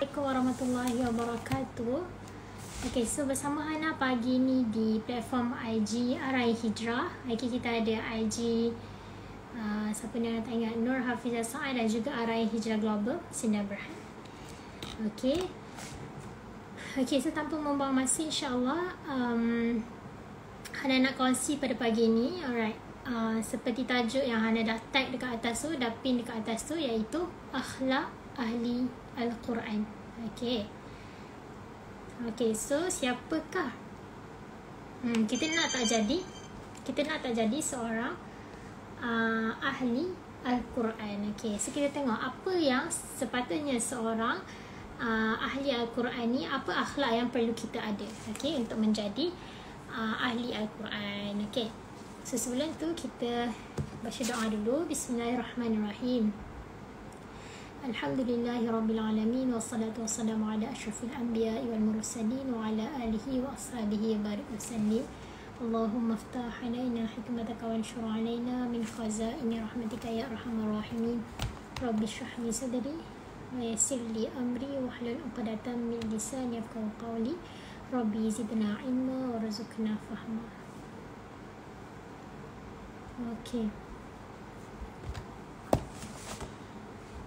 Assalamualaikum warahmatullahi wabarakatuh. Okay, so bersama Hana pagi ni di platform IG Arai Hijrah. Okay, kita ada IG siapa ni nak ingat, Nur Hafizah Sa'ad dan juga Arai Hijrah Global Sdn Bhd. Okay, so tanpa membuang masa, insyaAllah Hana nak kongsi pada pagi ni. Alright, seperti tajuk yang Hana dah tag dekat atas tu, dah pin dekat atas tu, iaitu akhlak ahli Al-Quran. Okay, so siapakah kita nak tak jadi seorang ahli Al-Quran. Okay, so kita tengok apa yang sepatutnya seorang ahli Al-Quran ni, apa akhlak yang perlu kita ada, okay, untuk menjadi ahli Al-Quran. Okay, so sebelum tu kita baca doa dulu. Bismillahirrahmanirrahim. Alhamdulillahirrabbilalamin. Wassalatu wassalamu ala ashrafil anbiya wal mursalin wa ala alihi wa ashabihi barik wasallim. Allahumma aftah alaina hikmataka wa anshur alaina min khazaini rahmatika ya arhamar rahimin. Rabbi shrah li sadri wa yassir li amri wa hlul 'uqdatam min lisani yafqahu qawli. Rabbi zidna ilma wa rzuqna fahma.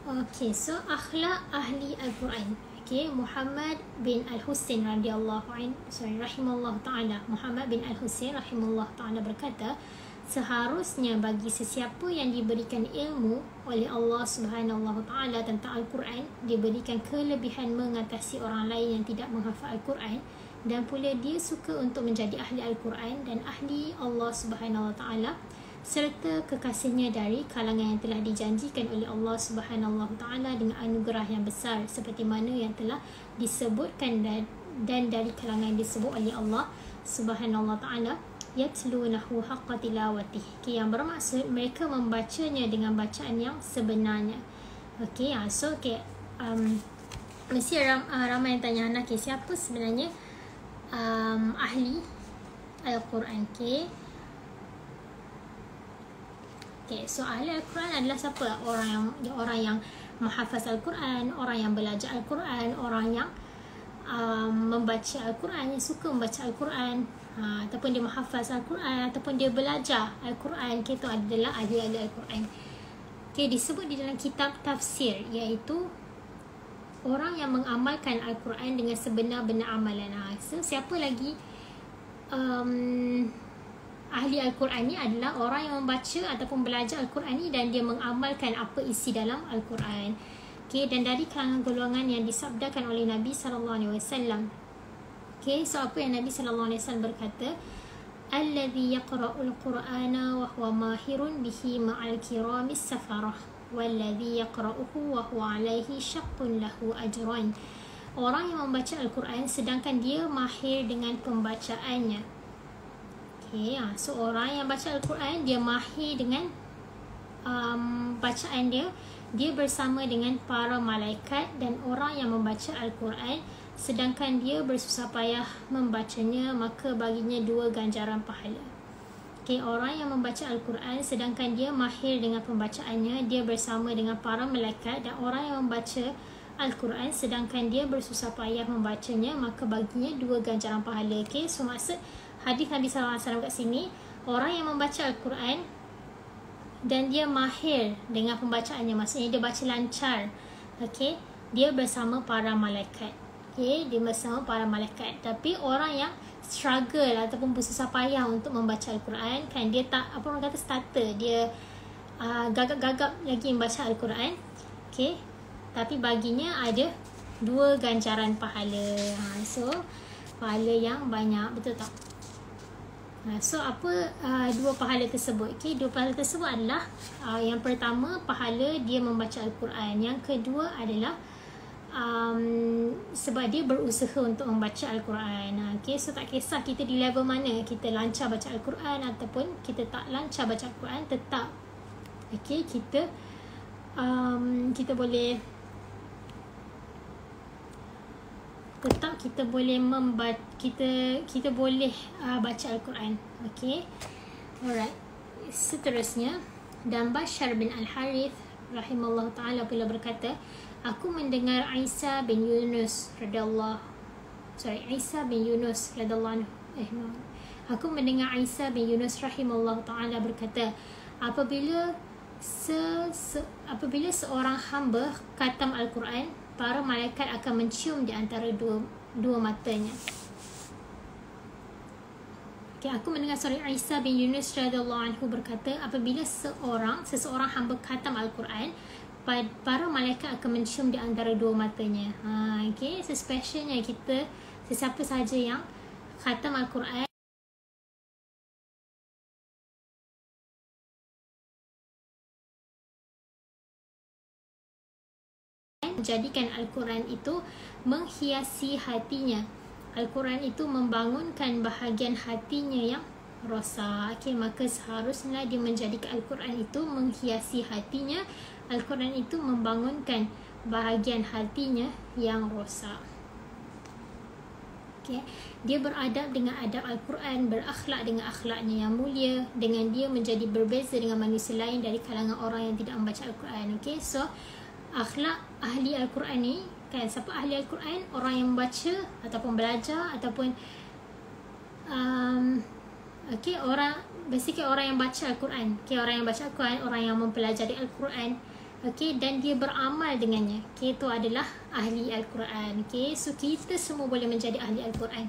Okay, so akhlak ahli Al-Quran. Okay, Muhammad bin Al-Husain rahimahullah ta'ala. Muhammad bin Al-Husain rahimahullah ta'ala berkata, seharusnya bagi sesiapa yang diberikan ilmu oleh Allah Subhanahu Wa Ta'ala tentang Al-Quran, diberikan kelebihan mengatasi orang lain yang tidak menghafal Al-Quran, dan pula dia suka untuk menjadi ahli Al-Quran dan ahli Allah Subhanahu Wa Ta'ala, serta kekasihnya dari kalangan yang telah dijanjikan oleh Allah Subhanahu Wa Ta'ala dengan anugerah yang besar seperti mana yang telah disebutkan dan dari kalangan yang disebut oleh Allah Subhanahu Wa Ta'ala, yatlunahu haqqa tilawatih, yang bermaksud mereka membacanya dengan bacaan yang sebenarnya. Okay, so mesti ramai yang tanya Hana, siapa sebenarnya ahli Al-Quran? Okay, so ahli Al-Quran adalah siapa? Orang yang menghafaz Al-Quran, orang yang belajar Al-Quran, orang yang membaca Al-Quran, yang suka membaca Al-Quran, ataupun dia menghafaz Al-Quran, ataupun dia belajar Al-Quran. Itu adalah ahli Al-Quran. Okay, disebut di dalam kitab tafsir, iaitu orang yang mengamalkan Al-Quran dengan sebenar-benar amalan. So siapa lagi ahli Al-Quran ni? Adalah orang yang membaca ataupun belajar Al-Quran ni dan dia mengamalkan apa isi dalam Al-Quran. Okay, dan dari kalangan golongan yang disabdakan oleh Nabi SAW. Okay, so apa yang Nabi SAW berkata? Alladhi yaqra'ul Qur'ana wa huwa mahirun bihi ma'al kiramis safarah, walladhi yaqra'uhu wa huwa alaihi syaqqun lahu ajran. Orang yang membaca Al-Quran sedangkan dia mahir dengan pembacaannya. Okay, so orang yang baca Al-Quran, dia mahir dengan bacaan dia. Dia bersama dengan para malaikat dan orang yang membaca Al-Quran sedangkan dia bersusah payah membacanya, maka baginya 2 ganjaran pahala. Okay, orang yang membaca Al-Quran sedangkan dia mahir dengan pembacaannya, dia bersama dengan para malaikat, dan orang yang membaca Al-Quran sedangkan dia bersusah payah membacanya, maka baginya 2 ganjaran pahala. Okay, so maksud hadis Nabi SAW kat sini, orang yang membaca Al-Quran dan dia mahir dengan pembacaannya, maksudnya dia baca lancar, okay, dia bersama para malaikat. Okay, dia bersama para malaikat. Tapi orang yang struggle ataupun bersusah payah untuk membaca Al-Quran, kan dia tak, apa orang kata, starter, dia gagap-gagap lagi membaca Al-Quran, okay, tapi baginya ada 2 ganjaran pahala. So pahala yang banyak, betul tak? So apa 2 pahala tersebut? Okay, 2 pahala tersebut adalah yang pertama, pahala dia membaca Al-Quran. Yang kedua adalah sebab dia berusaha untuk membaca Al-Quran. Okay, so tak kisah kita di level mana, kita lancar baca Al-Quran ataupun kita tak lancar baca Al-Quran, tetap okay, kita boleh kita boleh baca Al-Quran. Okay, alright. Seterusnya, dan Bashar bin Al-Harith rahimahullah ta'ala bila berkata, aku mendengar Isa bin Yunus radhiyallahu anhu. Aku mendengar Isa bin Yunus rahimahullah ta'ala berkata, apabila seorang hamba khatam Al-Quran, para malaikat akan mencium di antara dua matanya. Aku mendengar Isa bin Yunus radhiyallahu anhu berkata, apabila seseorang hamba khatam Al-Quran, para malaikat akan mencium di antara dua matanya. So specialnya kita, sesiapa sahaja yang khatam Al-Quran menjadikan Al-Quran itu menghiasi hatinya. Al-Quran itu membangunkan bahagian hatinya yang rosak. Maka seharusnya dia menjadikan Al-Quran itu menghiasi hatinya. Al-Quran itu membangunkan bahagian hatinya yang rosak. Dia beradab dengan adab Al-Quran, berakhlak dengan akhlaknya yang mulia. Dengan dia menjadi berbeza dengan manusia lain dari kalangan orang yang tidak membaca Al-Quran. So akhlak ahli Al-Quran ni, siapa ahli Al-Quran? Orang yang membaca ataupun belajar ataupun orang yang baca Al-Quran. Orang yang baca Al-Quran, orang yang mempelajari Al-Quran, dan dia beramal dengannya. Itu adalah ahli Al-Quran. So kita semua boleh menjadi ahli Al-Quran.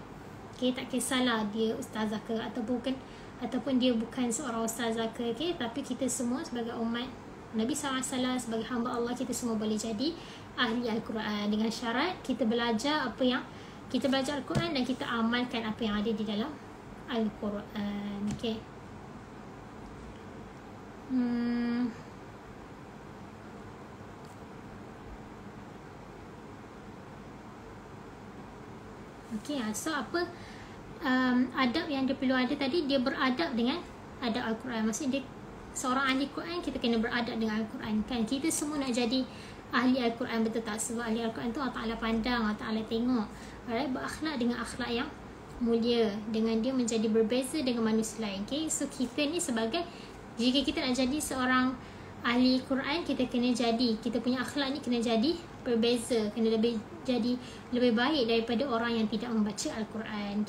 Tak kisahlah dia ustazah ke ataupun dia bukan seorang ustazah ke, tapi kita semua sebagai umat Nabi SAW, sebagai hamba Allah, kita semua boleh jadi ahli Al-Quran dengan syarat kita belajar Al-Quran dan kita amalkan apa yang ada di dalam Al-Quran. So apa adab yang dia perlu ada tadi? Dia beradab dengan adab Al-Quran. Maksudnya dia seorang ahli Quran, kita kena beradab dengan Al-Quran. Kita semua nak jadi ahli Al-Quran, betul tak? Sebab ahli Al-Quran tu Allah Ta'ala pandang, Allah Ta'ala tengok. Berakhlak dengan akhlak yang mulia, dengan dia menjadi berbeza dengan manusia lain. So kita ni sebagai, jika kita nak jadi seorang ahli Quran, kita punya akhlak ni kena jadi berbeza, kena jadi lebih baik daripada orang yang tidak membaca Al-Quran.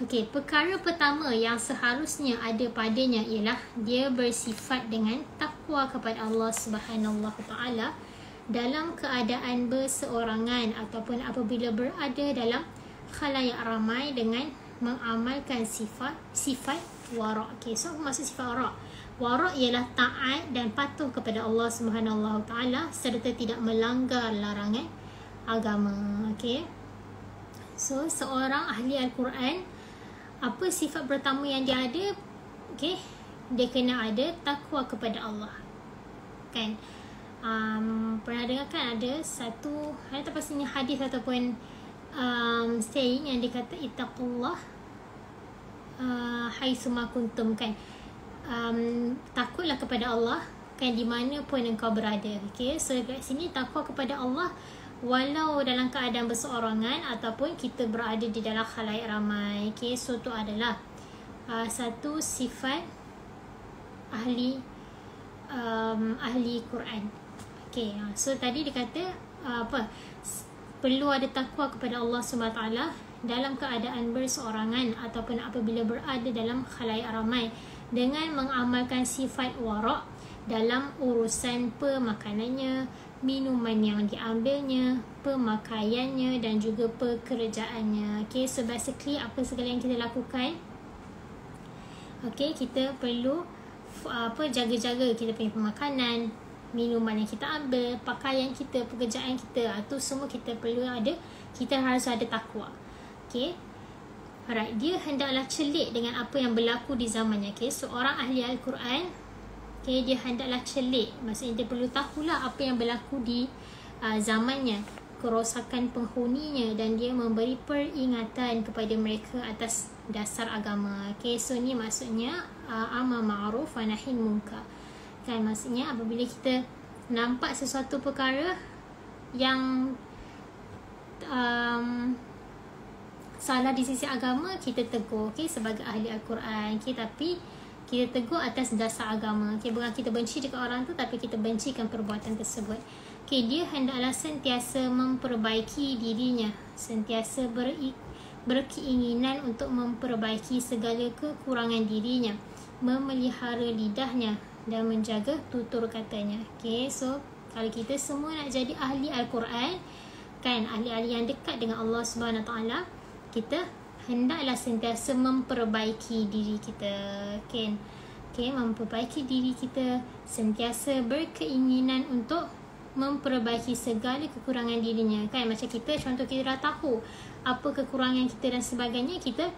Perkara pertama yang seharusnya ada padanya ialah dia bersifat dengan takwa kepada Allah Subhanahu Wa Taala dalam keadaan berseorangan ataupun apabila berada dalam khalayak ramai, dengan mengamalkan sifat wara'. So maksud sifat wara'? Wara' ialah taat dan patuh kepada Allah Subhanahu Wa Taala serta tidak melanggar larangan agama. So seorang ahli Al-Quran, apa sifat pertama yang dia ada? Dia kena ada takwa kepada Allah. Pernah dengar kan ada satu, tak pastinya hadis ataupun saying yang dia kata, ittaqullah haitsuma kuntum. Takutlah kepada Allah di mana pun engkau berada. So kat sini takwa kepada Allah walau dalam keadaan berseorangan ataupun kita berada di dalam khalayak ramai. So tu adalah satu sifat ahli Quran. So tadi dia kata perlu ada takwa kepada Allah SWT dalam keadaan berseorangan ataupun apabila berada dalam khalayak ramai, dengan mengamalkan sifat wara' dalam urusan pemakanannya, minuman yang diambilnya, pemakaiannya dan juga pekerjaannya. So basically apa segala yang kita lakukan, kita perlu jaga-jaga kita punya pemakanan, minuman yang kita ambil, pakaian kita, pekerjaan kita, tu semua kita perlu ada, kita harus ada takwa. Alright, dia hendaklah celik dengan apa yang berlaku di zamannya. Seorang ahli Al-Quran, dia hendaklah celik, maksudnya dia perlu tahulah apa yang berlaku di zamannya, kerosakan penghuninya, dan dia memberi peringatan kepada mereka atas dasar agama. So ni maksudnya amar ma'ruf wa nahi munkar. Maksudnya apabila kita nampak sesuatu perkara yang salah di sisi agama, kita tegur sebagai ahli Al-Quran. Tapi Kita tegur atas dasar agama. Okay, bukan kita benci dekat orang tu, tapi kita bencikan perbuatan tersebut. Okay, dia hendaklah sentiasa memperbaiki dirinya, sentiasa berkeinginan untuk memperbaiki segala kekurangan dirinya, memelihara lidahnya dan menjaga tutur katanya. Okay, so kalau kita semua nak jadi ahli Al-Quran, kan, ahli-ahli yang dekat dengan Allah Subhanahu Taala, kita hendaklah sentiasa memperbaiki diri kita, kan? Okay, memperbaiki diri kita, sentiasa berkeinginan untuk memperbaiki segala kekurangan dirinya, kan? Macam kita, contoh kita dah tahu apa kekurangan kita dan sebagainya, kita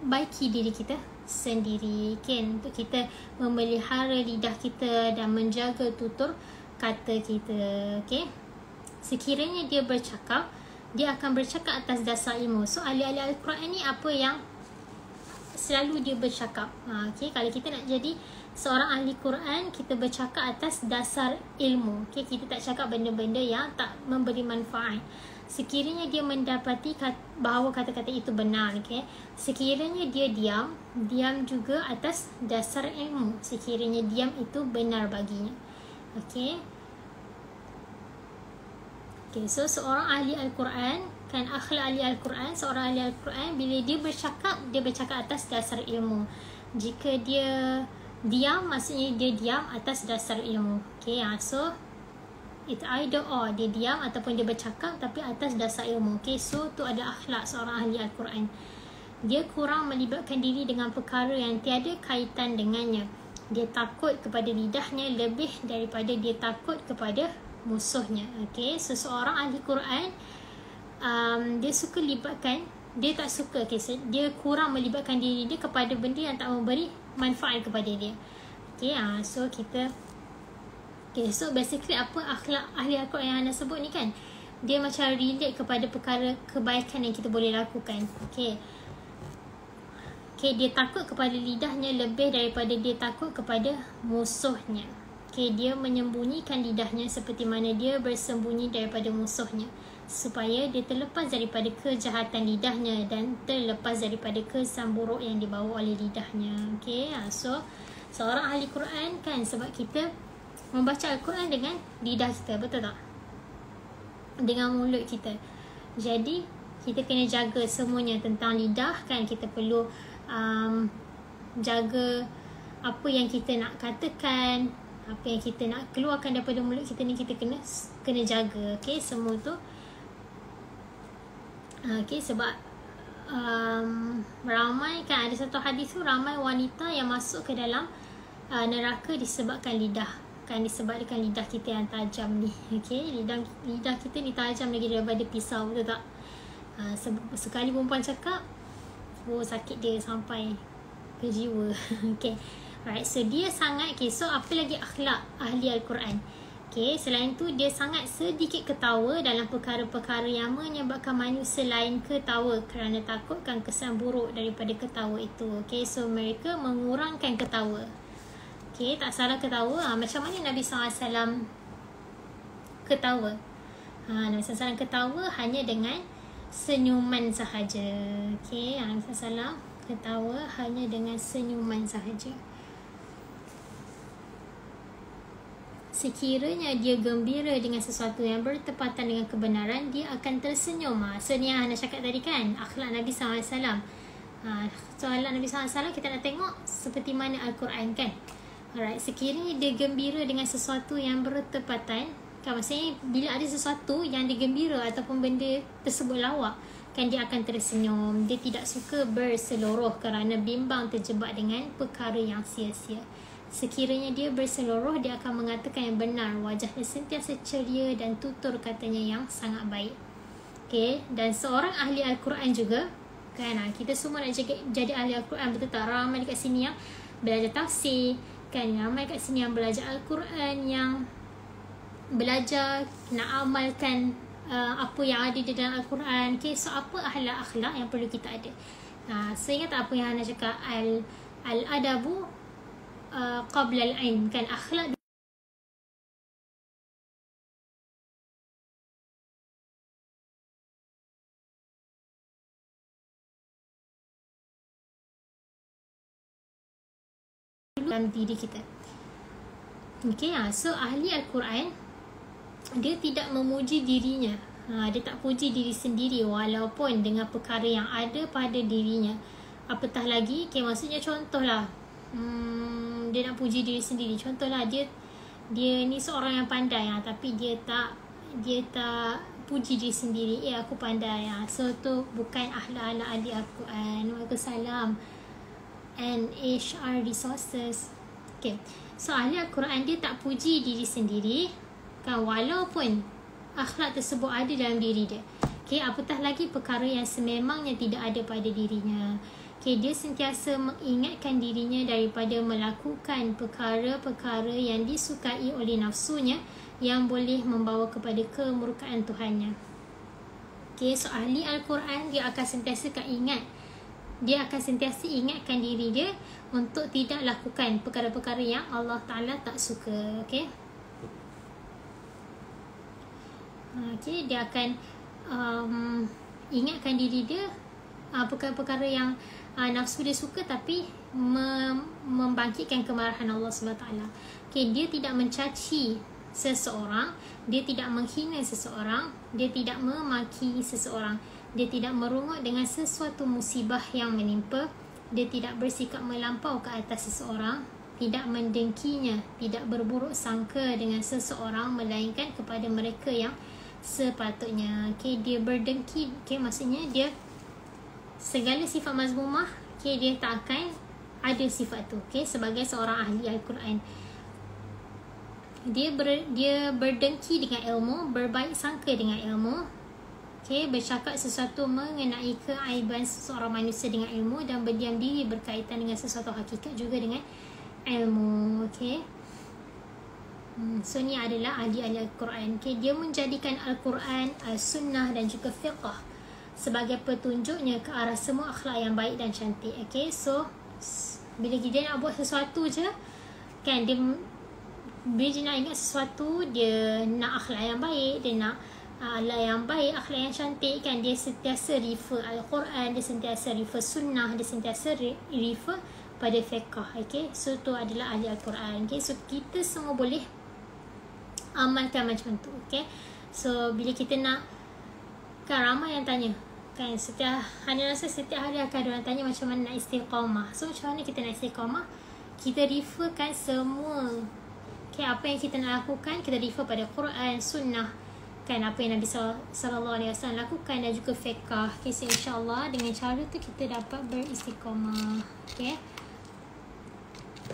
baiki diri kita sendiri, kan? Untuk kita memelihara lidah kita dan menjaga tutur kata kita, okay? Sekiranya dia bercakap, dia akan bercakap atas dasar ilmu. So ahli-ahli Al-Quran ni apa yang selalu dia bercakap, okay? Kalau kita nak jadi seorang ahli Quran, kita bercakap atas dasar ilmu, okay? Kita tak cakap benda-benda yang tak memberi manfaat. Sekiranya dia mendapati bahawa kata-kata itu benar, okay? Sekiranya dia diam juga atas dasar ilmu, sekiranya diam itu benar baginya, okay? Okay, so seorang ahli Al-Quran, kan, akhlak ahli Al-Quran, seorang ahli Al-Quran bila dia bercakap atas dasar ilmu. Jika dia diam, maksudnya dia diam atas dasar ilmu, okay? So it's either or, dia diam ataupun dia bercakap tapi atas dasar ilmu, okay? So tu ada akhlak seorang ahli Al-Quran. Dia kurang melibatkan diri dengan perkara yang tiada kaitan dengannya. Dia takut kepada lidahnya lebih daripada dia takut kepada musuhnya, okay? Seseorang ahli Quran, dia suka libatkan, dia tak suka, okay? Dia kurang melibatkan diri dia kepada benda yang tak memberi manfaat kepada dia, okay? So kita, okay, so basically apa akhlak ahli Al-Quran yang anda sebut ni, kan, dia macam relate kepada perkara kebaikan yang kita boleh lakukan, okay? Okay, dia takut kepada lidahnya lebih daripada dia takut kepada musuhnya. Okay, dia menyembunyikan lidahnya seperti mana dia bersembunyi daripada musuhnya, supaya dia terlepas daripada kejahatan lidahnya dan terlepas daripada kesan buruk yang dibawa oleh lidahnya, okay? So seorang ahli Quran, kan, sebab kita membaca Al-Quran dengan lidah kita, betul tak? Dengan mulut kita. Jadi kita kena jaga semuanya tentang lidah, kan? Kita perlu jaga apa yang kita nak katakan, apa yang kita nak keluarkan daripada mulut kita ni, kita kena jaga, okay? Semua tu, okay? Sebab ramai, kan, ada satu hadis tu, ramai wanita yang masuk ke dalam neraka disebabkan lidah, kan, disebabkan lidah kita yang tajam ni, okay? Lidah kita ni tajam lagi daripada pisau, betul tak? Sekali perempuan cakap, sakit dia sampai ke jiwa, okay? Alright, so dia sangat, okay, so apa lagi akhlak ahli Al-Quran? Okay, selain tu dia sangat sedikit ketawa dalam perkara-perkara yang menyebabkan manusia lain ketawa kerana takutkan kesan buruk daripada ketawa itu, okay? So mereka mengurangkan ketawa, okay? Tak salah ketawa, macam mana Nabi SAW ketawa? Nabi SAW ketawa hanya dengan senyuman sahaja, okay? Nabi SAW ketawa hanya dengan senyuman sahaja. Sekiranya dia gembira dengan sesuatu yang bertepatan dengan kebenaran, dia akan tersenyum. So ni yang Hana cakap tadi, kan, akhlak Nabi SAW. So akhlak Nabi SAW kita nak tengok seperti mana Al-Quran, kan. Alright, sekiranya dia gembira dengan sesuatu yang bertepatan, kan, maksudnya bila ada sesuatu yang dia gembira ataupun benda tersebut lawak, kan, dia akan tersenyum. Dia tidak suka berseluruh kerana bimbang terjebak dengan perkara yang sia-sia. Sekiranya dia berseluruh, dia akan mengatakan yang benar, wajahnya sentiasa ceria dan tutur katanya yang sangat baik, okay? Dan seorang ahli Al-Quran juga, kan, kita semua nak jadi ahli Al-Quran, betul tak? Ramai dekat sini yang belajar tafsir, kan, ramai kat sini yang belajar Al-Quran, yang belajar nak amalkan apa yang ada di dalam Al-Quran, okay? So apa akhlak yang perlu kita ada? So ingat tak apa yang Hana cakap, al-adabu qabla al-ilm, kan, akhlak dalam diri kita. Okay, so ahli Al-Quran, dia tidak memuji dirinya. Dia tak puji diri sendiri walaupun dengan perkara yang ada pada dirinya. Apatah lagi, maksudnya contohlah, dia nak puji diri sendiri. Contohlah, dia ni seorang yang pandai, tapi dia tak puji diri sendiri. Aku pandai. So tu bukan ahli Al-Quran. Waalaikumsalam. And HR resources. Okay, so ahli Al-Quran dia tak puji diri sendiri kan, walaupun akhlak tersebut ada dalam diri dia. Okay, apatah lagi perkara yang sememangnya tidak ada pada dirinya. Okay, dia sentiasa mengingatkan dirinya daripada melakukan perkara-perkara yang disukai oleh nafsunya yang boleh membawa kepada kemurkaan Tuhannya. Okay, so ahli Al-Quran dia akan sentiasa ingatkan diri dia untuk tidak lakukan perkara-perkara yang Allah Ta'ala tak suka. Okay, dia akan ingatkan diri dia perkara-perkara yang nafsu dia suka, tapi membangkitkan kemarahan Allah SWT. Okay, dia tidak mencaci seseorang, dia tidak menghina seseorang, dia tidak memaki seseorang, dia tidak merungut dengan sesuatu musibah yang menimpa, dia tidak bersikap melampau ke atas seseorang, tidak mendengkinya, tidak berburuk sangka dengan seseorang melainkan kepada mereka yang sepatutnya. Okay, dia berdengki, maksudnya dia segala sifat mazmumah, dia tak akan ada sifat tu. Sebagai seorang ahli Al-Quran, dia berdengki dengan ilmu, berbaik sangka dengan ilmu, bercakap sesuatu mengenai keaiban seseorang manusia dengan ilmu, dan berdiam diri berkaitan dengan sesuatu hakikat juga dengan ilmu. So ni adalah ahli Al-Quran. Dia menjadikan Al-Quran, Al-Sunnah dan juga fiqh sebagai petunjuknya ke arah semua akhlak yang baik dan cantik. So bila dia nak buat sesuatu je kan, bila dia nak ingat sesuatu, dia nak akhlak yang baik, dia nak akhlak yang baik, akhlak yang cantik kan, dia sentiasa refer Al-Quran, dia sentiasa refer Sunnah, dia sentiasa refer pada fiqh. So tu adalah ahli Al-Quran. So kita semua boleh amalkan macam tu. So bila kita nak, kan ramai yang tanya kan, setiap hari akan ada orang tanya macam mana nak istiqamah. So macam mana kita nak istiqamah? Kita referkan semua apa yang kita nak lakukan, kita refer pada Quran, Sunnah kan, apa yang Nabi SAW lakukan, dan juga fiqh. So insyaAllah dengan cara tu kita dapat beristiqamah.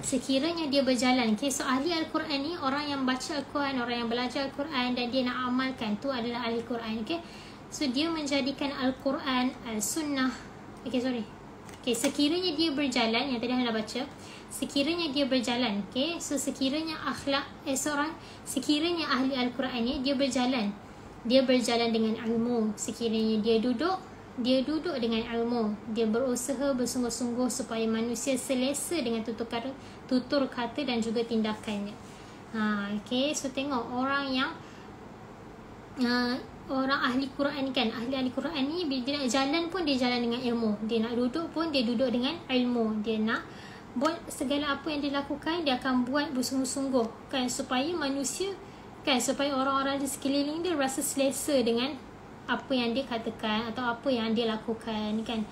Sekiranya dia berjalan, so ahli Al-Quran ni orang yang baca Al-Quran, orang yang belajar Al-Quran dan dia nak amalkan, tu adalah ahli Quran. So dia menjadikan Al-Quran, Al-Sunnah, sekiranya dia berjalan, yang tadi Hana baca, sekiranya dia berjalan, so sekiranya akhlak sekiranya ahli Al-Quran ni dia berjalan dengan ilmu. Sekiranya dia duduk dengan ilmu, dia berusaha bersungguh-sungguh supaya manusia selesa dengan tutur kata dan juga tindakannya. So tengok orang yang orang ahli Quran kan, ahli Quran ni bila dia nak jalan pun dia jalan dengan ilmu, dia nak duduk pun dia duduk dengan ilmu, dia nak buat segala apa yang dia lakukan, dia akan buat bersungguh-sungguh kan, supaya manusia kan, supaya orang-orang di sekeliling dia rasa selesa dengan apa yang dia katakan atau apa yang dia lakukan kan.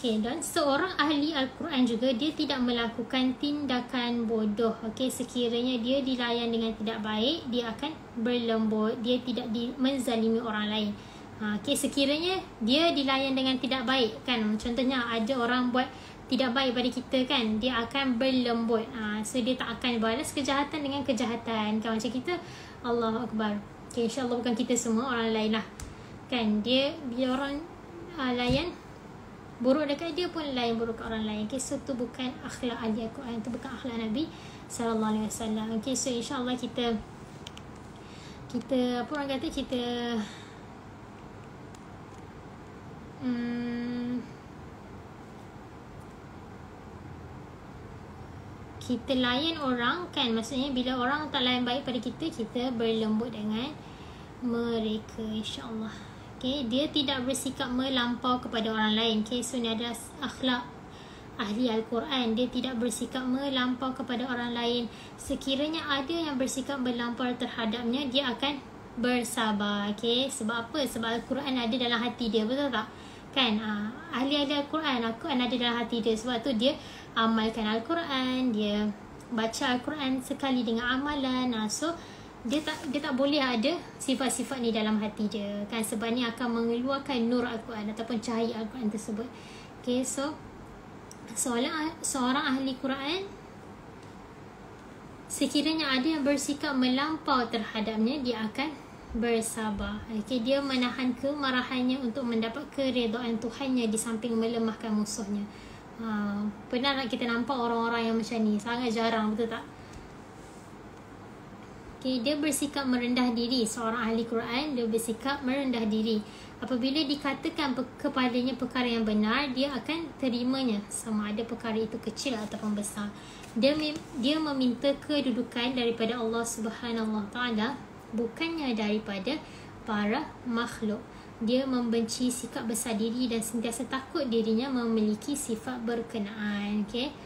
Dan seorang ahli Al-Quran juga dia tidak melakukan tindakan bodoh. Sekiranya dia dilayan dengan tidak baik, dia akan berlembut, dia tidak menzalimi orang lain. Sekiranya dia dilayan dengan tidak baik kan, contohnya ada orang buat tidak baik pada kita kan, dia akan berlembut. So dia tak akan balas kejahatan dengan kejahatan kan, macam kita. Allahu Akbar. InsyaAllah bukan kita semua, orang lain lah kan. Dia bila orang layan buruk dekat dia pun layan buruk kat orang lain. So tu bukan akhlak ahli Al-Quran, tu bukan akhlak Nabi SAW. So insyaAllah kita apa orang kata, kita layan orang kan, maksudnya bila orang tak layan baik pada kita, kita berlembut dengan mereka insyaAllah. Dia tidak bersikap melampau kepada orang lain. So ni adalah akhlak ahli Al-Quran, dia tidak bersikap melampau kepada orang lain. Sekiranya ada yang bersikap melampau terhadapnya, dia akan bersabar. Okay? Sebab apa? Sebab Al-Quran ada dalam hati dia, betul tak? Kan? Ahli-ahli Al-Quran, Al-Quran ada dalam hati dia. Sebab tu dia amalkan Al-Quran, dia baca Al-Quran sekali dengan amalan. So dia tak boleh ada sifat-sifat ni dalam hati dia, kan? Sebab ni akan mengeluarkan nur Al-Quran ataupun cahaya Al-Quran tersebut. Okay, so seorang ahli Quran, sekiranya ada yang bersikap melampau terhadapnya, dia akan bersabar. Okay, dia menahan kemarahannya untuk mendapat keredaan Tuhannya di samping melemahkan musuhnya. Pernah tak kita nampak orang-orang yang macam ni? Sangat jarang, betul tak? Okay, dia bersikap merendah diri. Seorang ahli Quran, dia bersikap merendah diri. Apabila dikatakan kepadanya perkara yang benar, dia akan terimanya, sama ada perkara itu kecil ataupun besar. Dia meminta kedudukan daripada Allah Subhanahu Wa Taala, bukannya daripada para makhluk. Dia membenci sikap besar diri dan sentiasa takut dirinya memiliki sifat berkenaan. Okay?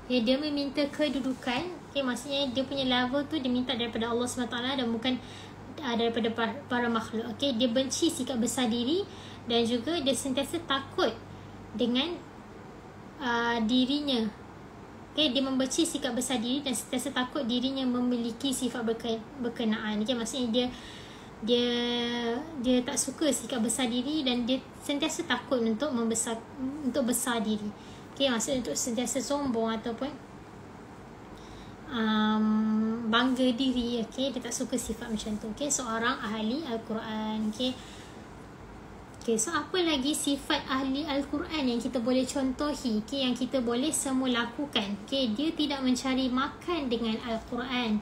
Dia meminta kedudukan. Okay, maksudnya dia punya level tu dia minta daripada Allah SWT dan bukan daripada para makhluk. Okay? Dia benci sikap besar diri dan juga dia sentiasa takut dengan dirinya. Okay? Dia membenci sikap besar diri dan sentiasa takut dirinya memiliki sifat berkenaan. Okay? Maksudnya dia tak suka sikap besar diri dan dia sentiasa takut untuk besar diri. Okay, maksudnya untuk sentiasa sombong ataupun bangga diri. Okay, dia tak suka sifat macam tu. Okay, seorang ahli Al-Quran. Okay, so apa lagi sifat ahli Al-Quran yang kita boleh contohi, yang kita boleh semua lakukan? Okay, dia tidak mencari makan dengan Al-Quran.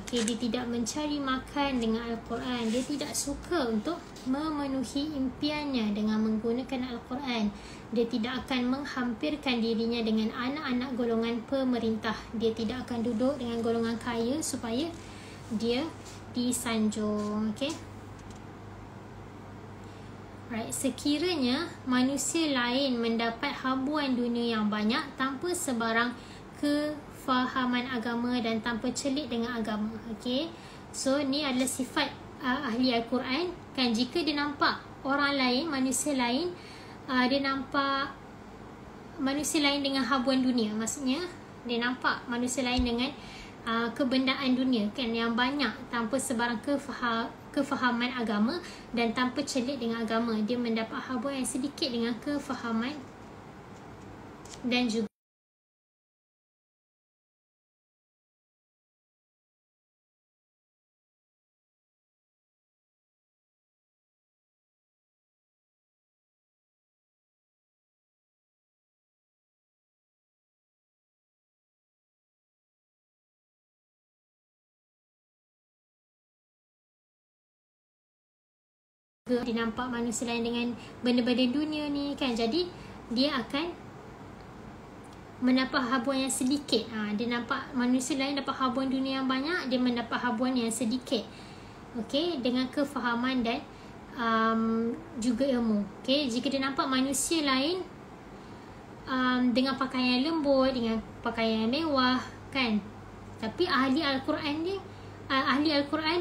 Dia tidak mencari makan dengan Al-Quran. Dia tidak suka untuk memenuhi impiannya dengan menggunakan Al-Quran. Dia tidak akan menghampirkan dirinya dengan anak-anak golongan pemerintah. Dia tidak akan duduk dengan golongan kaya supaya dia disanjung. Okay? Right. Sekiranya manusia lain mendapat habuan dunia yang banyak tanpa sebarang kefahaman agama dan tanpa celik dengan agama. Okay? So ni adalah sifat ahli Al-Quran. Kan, jika dia nampak orang lain, manusia lain, dia nampak manusia lain dengan habuan dunia, maksudnya dia nampak manusia lain dengan kebendaan dunia, kan, yang banyak tanpa sebarang kefahaman agama dan tanpa celik dengan agama. Dia mendapat habuan yang sedikit dengan kefahaman dan juga dia nampak manusia lain dengan benda-benda dunia ni, kan. Jadi dia akan mendapat habuan yang sedikit. Dia nampak manusia lain dapat habuan dunia yang banyak, dia mendapat habuan yang sedikit. Okay, dengan kefahaman dan juga ilmu. Okay, jika dia nampak manusia lain dengan pakaian yang lembut, dengan pakaian yang mewah, kan, tapi ahli Al-Quran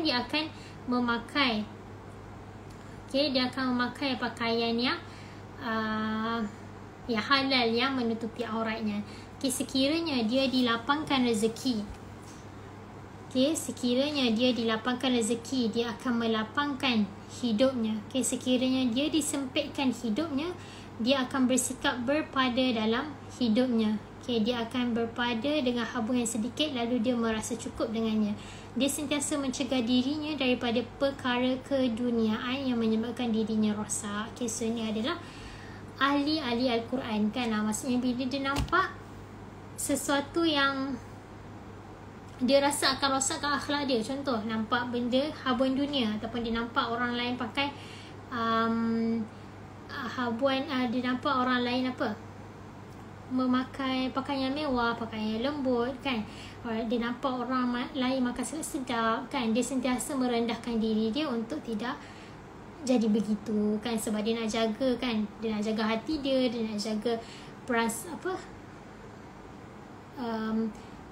dia akan memakai, dia akan memakai pakaian yang halal, yang menutupi auratnya. Sekiranya dia dilapangkan rezeki, sekiranya dia dilapangkan rezeki, dia akan melapangkan hidupnya. Sekiranya dia disempitkan hidupnya, dia akan bersikap berpada dalam hidupnya. Dia akan berpada dengan habuan yang sedikit, lalu dia merasa cukup dengannya. Dia sentiasa mencegah dirinya daripada perkara keduniaan yang menyebabkan dirinya rosak. So ini adalah ahli-ahli Al-Quran, kan. Maksudnya bila dia nampak sesuatu yang dia rasa akan rosakkan akhlak dia, contoh nampak benda habuan dunia, ataupun dia nampak orang lain pakai habuan, dia nampak orang lain memakai pakaian mewah, pakaian lembut, kan. Dia nampak orang lain makan sedap-sedap, kan. Dia sentiasa merendahkan diri dia untuk tidak jadi begitu kan, sebab dia nak jaga kan, dia nak jaga hati dia nak jaga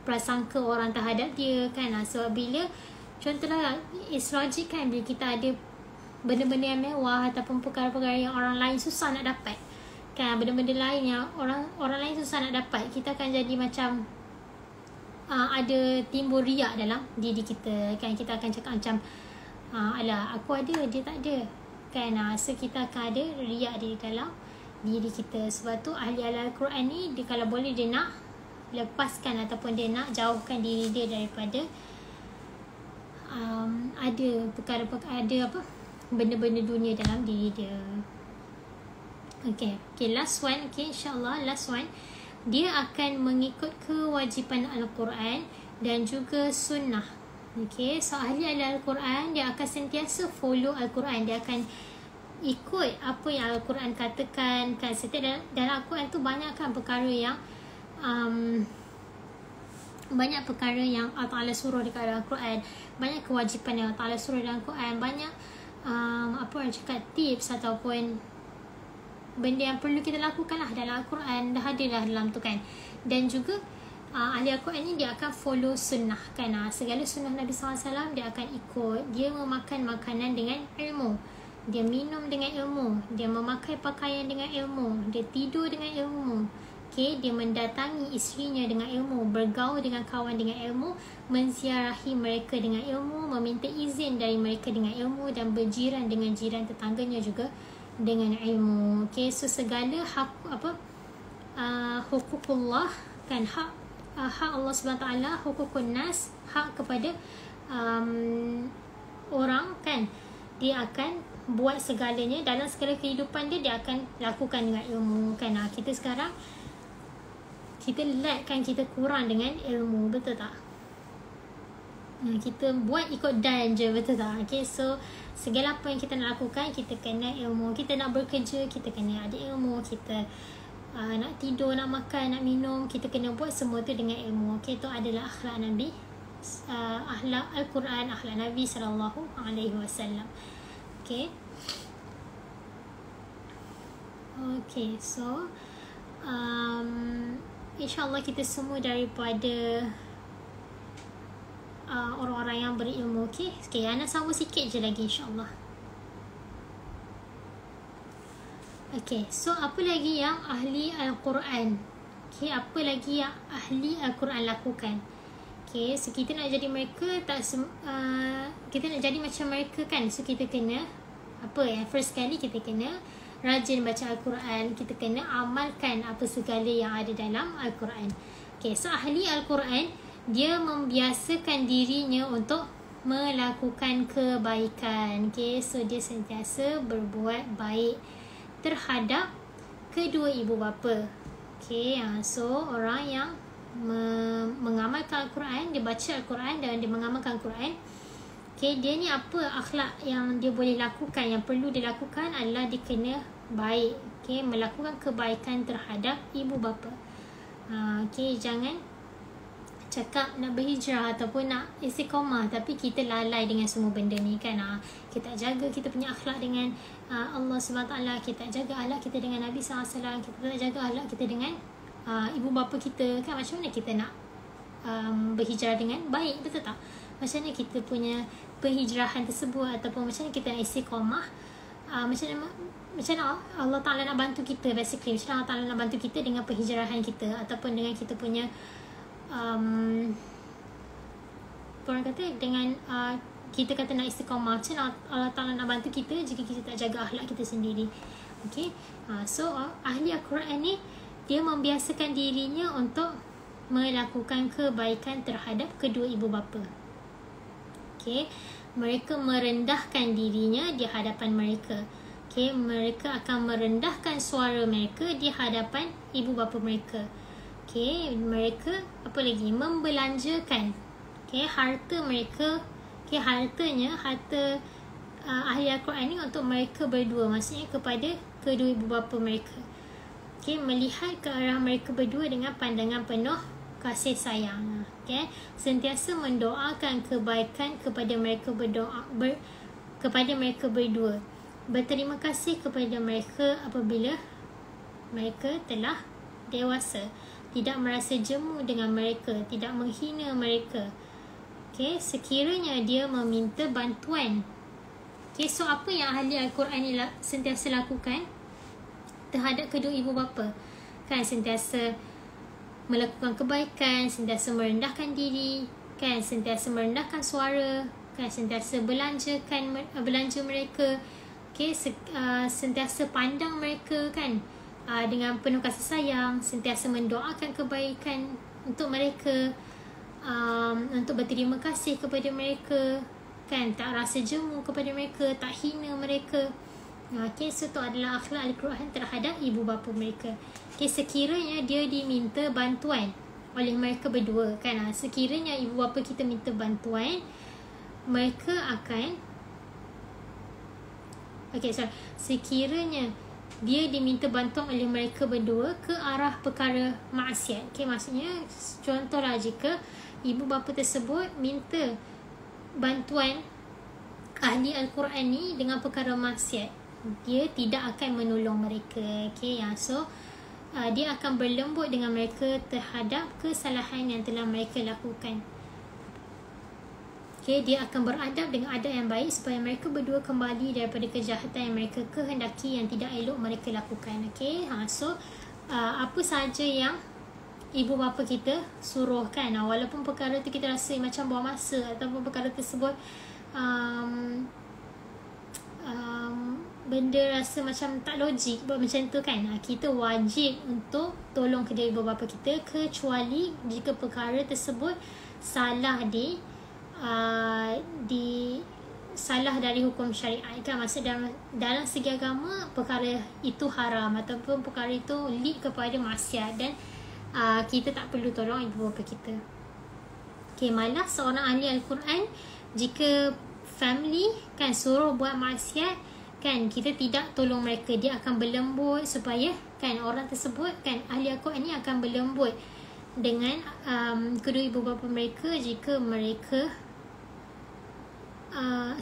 prasangka orang terhadap dia kan. Sebab bila contohlah, it's logic kan, bila kita ada benda-benda yang mewah ataupun perkara-perkara yang orang lain susah nak dapat kan, benda-benda lain yang orang lain susah nak dapat, kita akan jadi macam ada timbul riak dalam diri kita kan. Kita akan cakap macam alah, aku ada, dia tak ada kan. So kita akan ada riak di dalam diri kita. Sebab tu ahli Al-Quran ni, dia kalau boleh dia nak lepaskan ataupun dia nak jauhkan diri dia daripada ada perkara-perkara, ada benda-benda dunia dalam diri dia. Okay, last one. InsyaAllah last one, dia akan mengikut kewajipan Al-Quran dan juga sunnah. Okay, so ahli Al-Quran, dia akan sentiasa follow Al-Quran, dia akan ikut apa yang Al-Quran katakan kan. Setiap dalam Al-Quran tu banyak kan perkara yang banyak perkara yang Allah Ta'ala suruh dekat Al-Quran, banyak kewajipan yang Allah Ta'ala suruh dalam Al-Quran, banyak orang cakap tips ataupun benda yang perlu kita lakukan lah dalam Al-Quran, dah ada lah dalam tu kan. Dan juga ahli Al-Quran ni dia akan follow sunnah kan. Segala sunnah Nabi SAW dia akan ikut. Dia memakan makanan dengan ilmu, dia minum dengan ilmu, dia memakai pakaian dengan ilmu, dia tidur dengan ilmu. Okay, dia mendatangi isterinya dengan ilmu, bergaul dengan kawan dengan ilmu, menziarahi mereka dengan ilmu, meminta izin dari mereka dengan ilmu, dan berjiran dengan jiran tetangganya juga dengan ilmu. Okay, so segala hak hukukullah kan, hak Allah SWT, hukukun nas, hak kepada orang kan, dia akan buat segalanya dalam segala kehidupan dia, dia akan lakukan dengan ilmu kan. Kita sekarang kita lack kan, kita kurang dengan ilmu, betul tak? Kita buat ikut dan je, betul tak? Okay, so segala apa yang kita nak lakukan, kita kena ilmu. Kita nak bekerja, kita kena ada ilmu. Kita nak tidur, nak makan, nak minum, kita kena buat semua tu dengan ilmu. Okay, itu adalah akhlak Nabi, akhlak Al-Quran, akhlak Nabi SAW. Okay. Okay, so InsyaAllah kita semua daripada orang-orang yang berilmu. Okay, Ana sama sikit je lagi insyaAllah. Okay, so apa lagi yang ahli Al-Quran, okay, apa lagi yang ahli Al-Quran lakukan? Okay, so kita nak jadi mereka, kita nak jadi macam mereka kan. So kita kena first kali kita kena rajin baca Al-Quran, kita kena amalkan apa segala yang ada dalam Al-Quran. Okay, so ahli Al-Quran, dia membiasakan dirinya untuk melakukan kebaikan. Okay, so dia sentiasa berbuat baik terhadap kedua ibu bapa. Okay, so orang yang mengamalkan Al-Quran, dia baca Al-Quran dan dia mengamalkan Al-Quran. Okay, dia ni apa akhlak yang dia boleh lakukan, yang perlu dilakukan adalah dia kena baik. Okay, melakukan kebaikan terhadap ibu bapa. Okay, jangan cakap nak berhijrah ataupun nak istiqamah tapi kita lalai dengan semua benda ni kan. Kita jaga kita punya akhlak dengan Allah SWT, kita jaga akhlak kita dengan Nabi SAW, kita jaga akhlak kita dengan ibu bapa kita kan. Macam mana kita nak berhijrah dengan baik, betul tak? Macam mana kita punya penghijrahan tersebut, ataupun macam mana kita nak istiqamah, macam mana Allah Ta'ala nak bantu kita, basically macam mana Allah Ta'ala nak bantu kita dengan penghijrahan kita, ataupun dengan kita punya orang kata dengan kita kata nak istiqamah, macam mana Allah Ta'ala nak bantu kita jika kita tak jaga akhlak kita sendiri. Okay, so ahli Al-Quran ni dia membiasakan dirinya untuk melakukan kebaikan terhadap kedua ibu bapa. Okay, mereka merendahkan dirinya di hadapan mereka. Okay, mereka akan merendahkan suara mereka di hadapan ibu bapa mereka. Okay, mereka apa lagi? Membelanjakan harta mereka. Okay, harta ahli Al-Quran ni untuk mereka berdua, maksudnya kepada kedua ibu bapa mereka. Okay, melihat ke arah mereka berdua dengan pandangan penuh kasih sayang. Okay, sentiasa mendoakan kebaikan kepada mereka berdua. berterima kasih kepada mereka apabila mereka telah dewasa, tidak merasa jemu dengan mereka, tidak menghina mereka. Okay, sekiranya dia meminta bantuan. Okay, so apa yang ahli Al-Quran ni sentiasa lakukan terhadap kedua ibu bapa? Kan, sentiasa melakukan kebaikan, sentiasa merendahkan diri, kan, sentiasa merendahkan suara, kan, sentiasa belanja mereka. Okay, sentiasa pandang mereka, kan, dengan penuh kasih sayang, sentiasa mendoakan kebaikan untuk mereka, untuk berterima kasih kepada mereka, kan, tak rasa jemu kepada mereka, tak hina mereka. Okay, so itu adalah akhlak Al-Quran terhadap ibu bapa mereka. Okay, sekiranya dia diminta bantuan oleh mereka berdua, kan, sekiranya ibu bapa kita minta bantuan, mereka akan sekiranya dia diminta bantuan oleh mereka berdua ke arah perkara maksiat. Okay, maksudnya contohlah jika ibu bapa tersebut minta bantuan ahli Al-Quran ni dengan perkara maksiat, dia tidak akan menolong mereka. Okay, so dia akan berlembut dengan mereka terhadap kesalahan yang telah mereka lakukan. Okay, dia akan beradab dengan adab yang baik supaya mereka berdua kembali daripada kejahatan yang mereka kehendaki yang tidak elok mereka lakukan. Okay, so apa sahaja yang ibu bapa kita suruh, kan, walaupun perkara tu kita rasa macam buang masa ataupun perkara tersebut benda rasa macam tak logik buat macam tu, kan, kita wajib untuk tolong kedua ibu bapa kita, kecuali jika perkara tersebut salah salah dari hukum syariat, kan, maksud dalam segi agama perkara itu haram ataupun perkara itu lead kepada maksiat dan kita tak perlu tolong ibu bapa kita. Okay, malah seorang ahli Al-Quran jika family, kan, suruh buat maksiat, kan, kita tidak tolong mereka, dia akan berlembut supaya, kan, orang tersebut, kan, ahli Al-Quran ni akan berlembut dengan kedua ibu bapa mereka jika mereka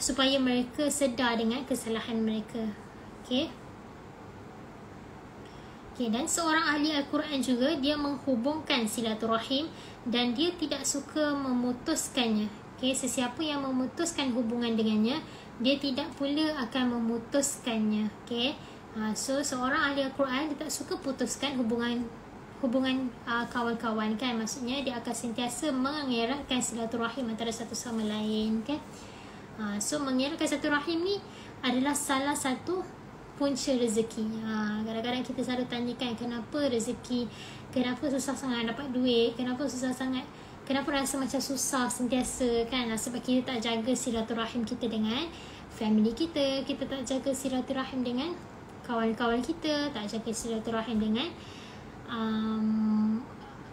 supaya mereka sedar dengan kesalahan mereka. Okay, dan seorang ahli Al-Quran juga dia menghubungkan silaturahim dan dia tidak suka memutuskannya. Okay, sesiapa yang memutuskan hubungan dengannya, dia tidak pula akan memutuskannya. Okay, so seorang ahli Al-Quran dia tak suka putuskan hubungan kawan-kawan, kan, maksudnya dia akan sentiasa mengeratkan silaturahim antara satu sama lain, kan. So mengeratkan silaturahim ni adalah salah satu punca rezeki. Kadang-kadang kita selalu tanyakan kenapa rezeki, kenapa susah sangat dapat duit, kenapa rasa macam susah sentiasa, kan, sebab kita tak jaga silaturahim kita dengan family kita, kita tak jaga silaturahim dengan kawan-kawan kita, tak jaga silaturahim dengan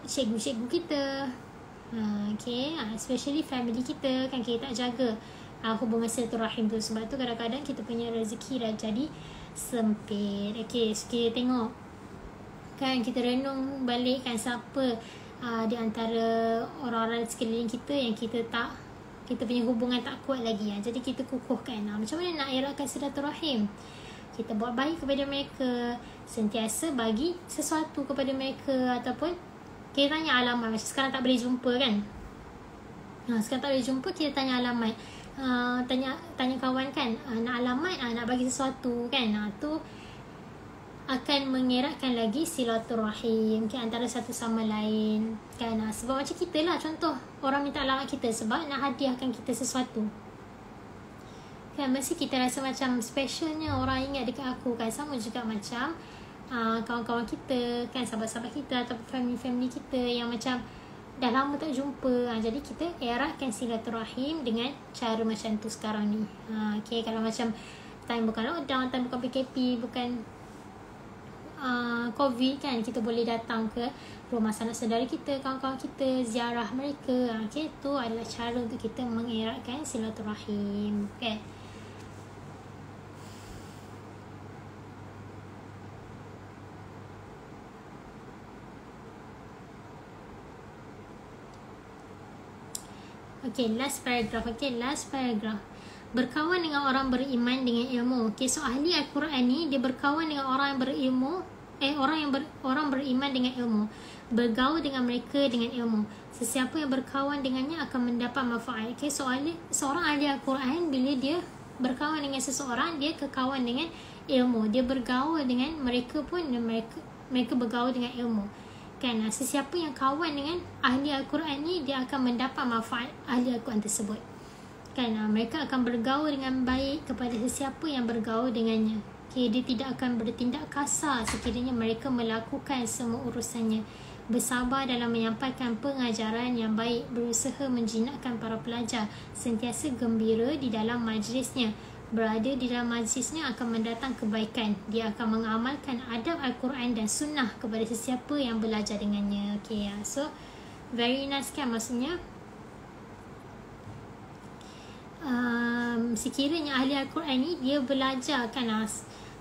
cikgu-cikgu kita, okay, especially family kita, kan, kita tak jaga hubungan silaturahim tu. Sebab tu kadang-kadang kita punya rezeki dah jadi sempit. Okay, so kita tengok, kan, kita renung balik, kan, siapa di antara orang-orang sekeliling kita yang kita punya hubungan tak kuat lagi, jadi kita kukuhkan. Macam mana nak eratkan silaturahim? Kita buat baik kepada mereka, sentiasa bagi sesuatu kepada mereka, ataupun kita tanya alamat. Macam sekarang tak boleh jumpa, kan, sekarang tak boleh jumpa, kita tanya alamat, tanya kawan, kan, nak alamat, nak bagi sesuatu, kan, tu akan mengeratkan lagi silaturahim, kan, antara satu sama lain, kan. Sebab macam kita lah, contoh orang minta alamat kita sebab nak hadiahkan kita sesuatu, kan, mesti kita rasa macam specialnya orang ingat dekat aku, kan. Sama juga macam kawan-kawan kita, kan, sahabat-sahabat kita atau family-family kita yang macam dah lama tak jumpa, jadi kita eratkan silaturahim dengan cara macam tu sekarang ni. Okay, kalau macam time bukan lockdown, time bukan PKP, bukan COVID, kan, kita boleh datang ke rumah sanak saudara kita, kawan-kawan kita, ziarah mereka. Okay, tu adalah cara untuk kita mengeratkan silaturahim, okay. Okay, last paragraph. berkawan dengan orang beriman dengan ilmu. Okay, so ahli Al-Quran ni dia berkawan dengan orang yang berilmu, orang beriman dengan ilmu, bergaul dengan mereka dengan ilmu. Sesiapa yang berkawan dengannya akan mendapat manfaat. Okay, so seorang ahli Al-Quran bila dia berkawan dengan seseorang, dia kekawan dengan ilmu, dia bergaul dengan mereka pun, mereka bergaul dengan ilmu. Kan, sesiapa yang kawan dengan ahli Al-Quran ni, dia akan mendapat manfaat ahli Al-Quran tersebut. Kan, mereka akan bergaul dengan baik kepada sesiapa yang bergaul dengannya. Okay, dia tidak akan bertindak kasar sekiranya mereka melakukan semua urusannya. Bersabar dalam menyampaikan pengajaran yang baik, berusaha menjinakkan para pelajar, sentiasa gembira di dalam majlisnya. Berada di dalam majlisnya akan mendatang kebaikan. Dia akan mengamalkan adab Al-Quran dan sunnah kepada sesiapa yang belajar dengannya. Okay, so very nice kan, maksudnya sekiranya ahli Al-Quran ni dia belajar kan,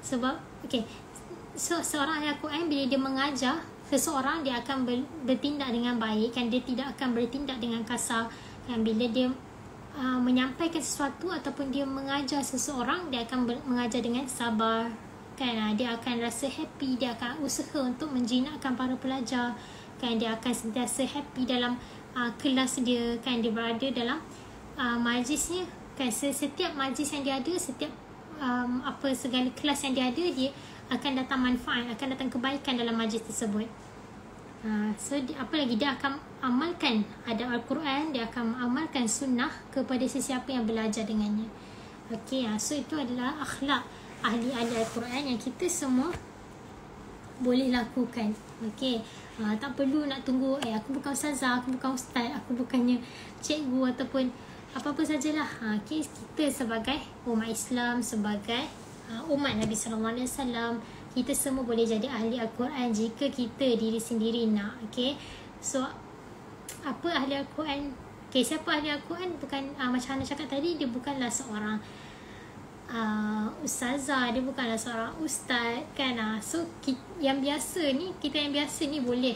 sebab okay, so seorang ahli Al-Quran bila dia mengajar seseorang, dia akan bertindak dengan baik kan, dia tidak akan bertindak dengan kasar kan. Bila dia menyampaikan sesuatu ataupun dia mengajar seseorang, dia akan mengajar dengan sabar kan. Dia akan rasa happy, dia akan usaha untuk menjinakkan para pelajar kan. Dia akan sentiasa happy dalam kelas dia kan, dia berada dalam majlisnya kan. Setiap majlis yang dia ada, setiap segala kelas yang dia ada, dia akan datang manfaat, akan datang kebaikan dalam majlis tersebut. So apa lagi, dia akan amalkan adab Al-Quran, dia akan amalkan sunnah kepada sesiapa yang belajar dengannya. Okay, so itu adalah akhlak ahli-ahli Al-Quran yang kita semua boleh lakukan. Okay, tak perlu nak tunggu aku bukan ustazah, aku bukan ustaz, aku bukannya cikgu ataupun apa-apa sajalah. Okay, kita sebagai umat Islam, sebagai umat Nabi SAW, kita semua boleh jadi ahli Al-Quran jika kita diri sendiri nak. Okay, so apa ahli Al-Quran? Okay, siapa ahli Al-Quran? Bukan macam Hana cakap tadi, dia bukanlah seorang ustazah, dia bukanlah seorang ustaz kan. So yang biasa ni, kita yang biasa ni boleh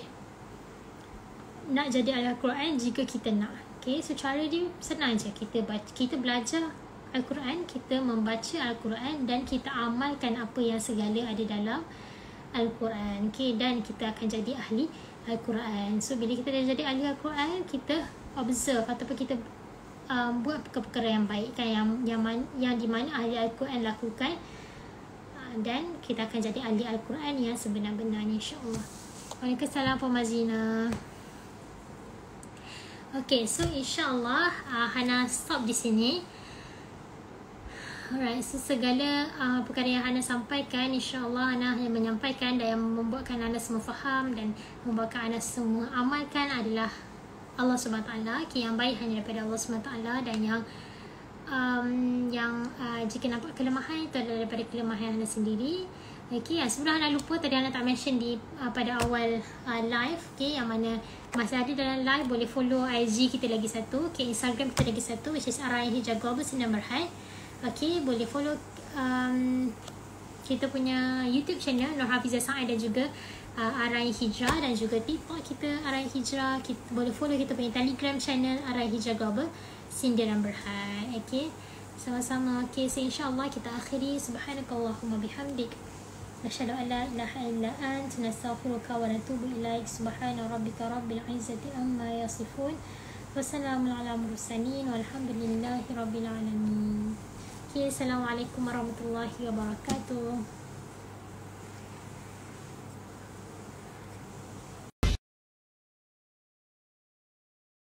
nak jadi ahli Al-Quran jika kita nak. Okay, so cara dia senang je. Kita belajar Al-Quran, kita membaca Al-Quran dan kita amalkan apa yang segala ada dalam Al-Quran. Okay, dan kita akan jadi ahli Al-Quran. So bila kita dah jadi ahli Al-Quran, kita observe ataupun kita buat perkara-perkara yang baik kan, yang di mana ahli Al-Quran lakukan, dan kita akan jadi ahli Al-Quran yang sebenar-benarnya, insya-Allah. Waalaikumsalam Puan Mazina. Okay, so insya-Allah Hana stop di sini. Alright, so segala perkara yang Hana sampaikan, insya-Allah Hana hanya menyampaikan dan yang membuatkan Hana semua faham dan membuatkan Hana semua amalkan adalah Allah SWT. Okay, yang baik hanya daripada Allah SWT, dan yang jika nampak kelemahan itu adalah daripada kelemahan Hana sendiri. Okay, sebenarnya Hana lupa tadi, Hana tak mention di pada awal live. Okay, yang mana masih ada dalam live, boleh follow IG kita lagi satu. Okay, Instagram kita lagi satu, which is Arahi Hijrah Global Sdn Bhd. Okay, boleh follow kita punya YouTube channel Nur Hafizah Sa'id dan juga Arahi Hijrah, dan juga TikTok kita Arahi Hijrah. Kita boleh follow kita punya Telegram channel Arahi Hijrah Global Sdn Bhd. Okay, sama-sama. Okay, so insyaAllah kita akhiri. Subhanakallahumma bihamdik, nashhadu an la ilaha illa anta, nastaghfiruka wa natubu ilaik. Subhana rabbika rabbil izzati amma yasifun, wassalamun ala mursalin, walhamdulillahi rabbil alamin. Okay, assalamualaikum warahmatullahi wabarakatuh.